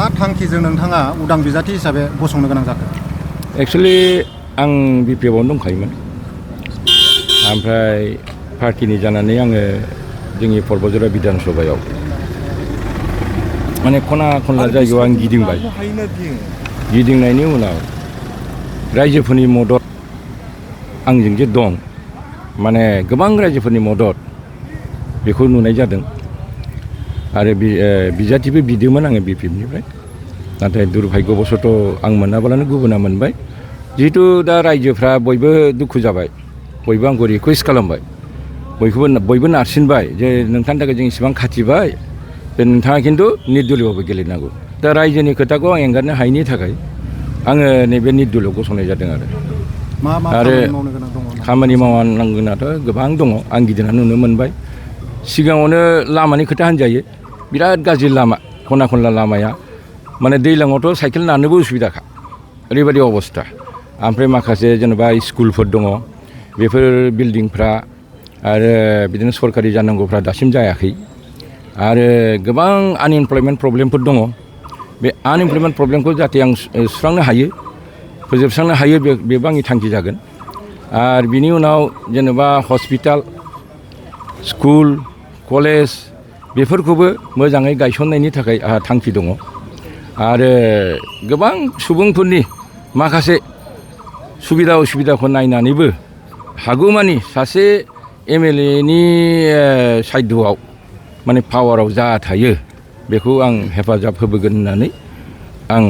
मा थांखिजों नोंथाङा उदां बिजाथि हिसाबै गसंनो गोनां जाखो? एक्सुवेलि आं बिपिएफआवनो दंखायोमोन ओमफ्राय पार्टिनि जानानै आङो जोंनि पर्बजरा बिधान सभायाव माने खना खनला जायगायाव आं गिदिंबाय। गिदिंनायनि उनाव रायजोफोरनि मदद आंजों जे दं माने गोबां रायजोफोरनि मदद बेखौ नुनाय जादों आरो बिजाथिबो बिदोंमोन आङो बिपिएफनिफ्राय नाथाय दुर्भाग्यबसत आं मोनाब्लानो गुबुना मोनबाय। जिहेतु दा रायजोफ्रा बयबो दुखु जाबाय, बयबो आंखौ रिकुवेस्ट खालामबाय, बयबो नारसिनबाय जे नोंथांनि थाखाय जों इसेबां खाथिबाय बे नोंथाङा खिन्थु निर्दलीयआवबो गेलेनांगौ। दा रायजोनि खोथाखौ आं एंगारनो हायैनि थाखाय आङो नैबे निर्दलीयआव गसंनाय जादों आरो खामानि मावनांगोनाथ' गोबां दङ। आं गिदिंना नुनो मोनबाय। सिगाङावनो लामानि खोथा होनजायो, बिराद गाज्रि लामा, खना खनला लामाया माने दैज्लाङावथ' साइकेल नारनोबो उसुबिदाखा, ओरैबायदि अबस्था। ओमफ्राय माखासे जेनेबा स्कुलफोर दङ, बेफोर बिल्डिंफ्रा आरो बिदिनो सरकारि जानांगौफ्रा दासिम जायाखै आरो गोबां आनइमप्लयमेन्ट प्रब्लेमफोर दङ। बे आनइमप्लयमेन्ट प्रब्लेमखौ जाहाथे आं सुस्रांनो हायो, फोजोबस्रांनो हायो, बेबो आंनि थांखि जागोन। आरो बिनि उनाव जेनेबा हस्पिटाल, स्कुल, कलेज बेफोरखौबो मोजाङै गायसननायनि थाखाय आंहा थांखि दङ आरो गोबां सुबुंफोरनि माखासे सुबिदा उसुबिदाखौ नायनानैबो हागौमानि सासे एमएलएनि सायदआव माने पावाराव जा थायो बेखौ आं हेफाजाब होबोगोन होननानै आं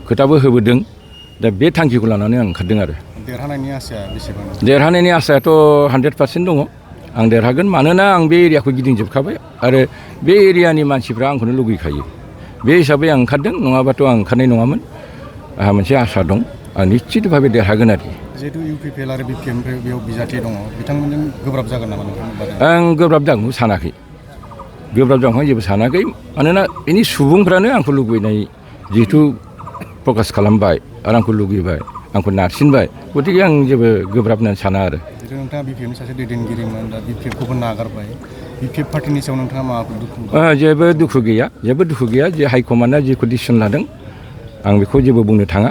खोथाबो होबोदों। दा बे थांखिखौ लानानै आं ओंखारदों आरो देरहानायनि आसाया बेसेबां? देरहानायनि आसायाथ' 100% दङ। आं देरहागोन, मानोना आं बे एरियाखौ गिदिंजोबखाबाय आरो बे एरियानि मानसिफ्रा आंखौनो लुगैखायो। बे हिसाबै आं ओंखारदों, नङाबाथ' आं ओंखारनाय नङामोन। आंहा मोनसे आसा दं, आं निश्चित भाबै देरहागोन आरो। जिहेतु इउपिपिएल आरो बिपिएफनिफ्राय बेयाव बिजाथि दङ, बिथांमोनजों गोब्राब जागोन नामा नोंथांनि? आं गोब्राब जागोनखौ सानाखै, गोब्राब जागोनखौ जेबो सानाखै। मानोना बेनि सुबुंफ्रानो आंखौ लुबैनाय जिहेथु प्रकास खालामबाय आरो आंखौ लुगैबाय, आंखौ नारसिनबाय, गतिके आं जेबो गोब्राब होननानै साना आरो। जिहेतु नोंथाङा बिपिएफनि सासे दैदेनगिरिमोन, दा बिपिएफखौबो नागारबाय, बिपिएफ पार्टिनि सायाव नोंथाङा माबाफोर दुखु? जेबो दुखु गैया, जेबो दुखु गैया। जे हाइकमान्डआ जेखौ डिसिसन लादों आं बेखौ जेबो बुंनो थाङा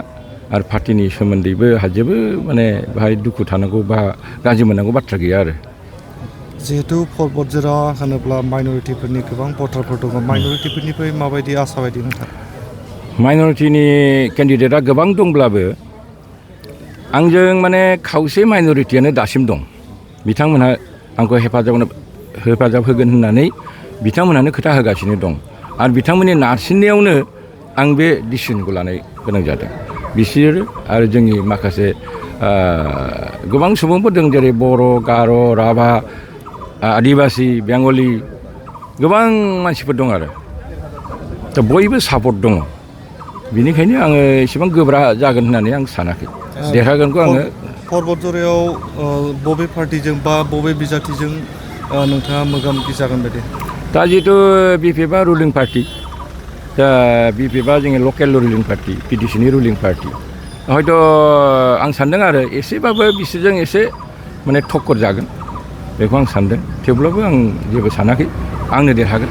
आरो पार्टिनि सोमोन्दैबो आंहा जेबो माने बाहाय दुखु थानांगौ बा गाज्रि मोननांगौ बाथ्रा गैया आरो। जिहेतु पर्बतजरा होनोब्ला माइन'रिटिफोरनि गोबां भटारफोर दङ, माइन'रिटिफोरनिफ्राय माबायदि आसा बायदि नोंथां? माइन'रिटिनि केन्डिडेटआ गोबां दंब्लाबो आंजों माने खावसे माइन'रिटियानो दासिम दं। बिथांमोनहा आंखौ हेफाजाब होगोन होननानै बिथांमोनहानो खोथा होगासिनो दं आरो बिथांमोननि नारसिननायावनो आं बे डिसिसनखौ लानो गोनां जादों। बिसोर आरो जोंनि माखासे गोबां सुबुंफोर दं, जेरै बर', गार', राभा, आदिबासि, बेंगलि, गोबां मानसिफोर दं आरो दा बयबो सापर्ट दङ। बेनिखायनो आङो एसेबां गोब्राब जागोन होननानै आं सानाखै, देरहागोनखौ आङो। पर्बतजरायाव बबे पार्टिजों बा बबे बिजाथिजों नोंथाङा मोगा मोगि जागोन बायदि? दा जिहेतु बिपिएफआ रुलिं पार्टि, दा बिपिएफआ जोंनि लकेल रुलिं पार्टि, पिटिसिनि रुलिं पार्टि, हयथ' आं सान्दों आरो एसेबाबो बिसोरजों एसे माने ठक्कर जागोन बेखौ आं सान्दों। थेवब्लाबो आं जेबो सानाखै, आंनो देरहागोन।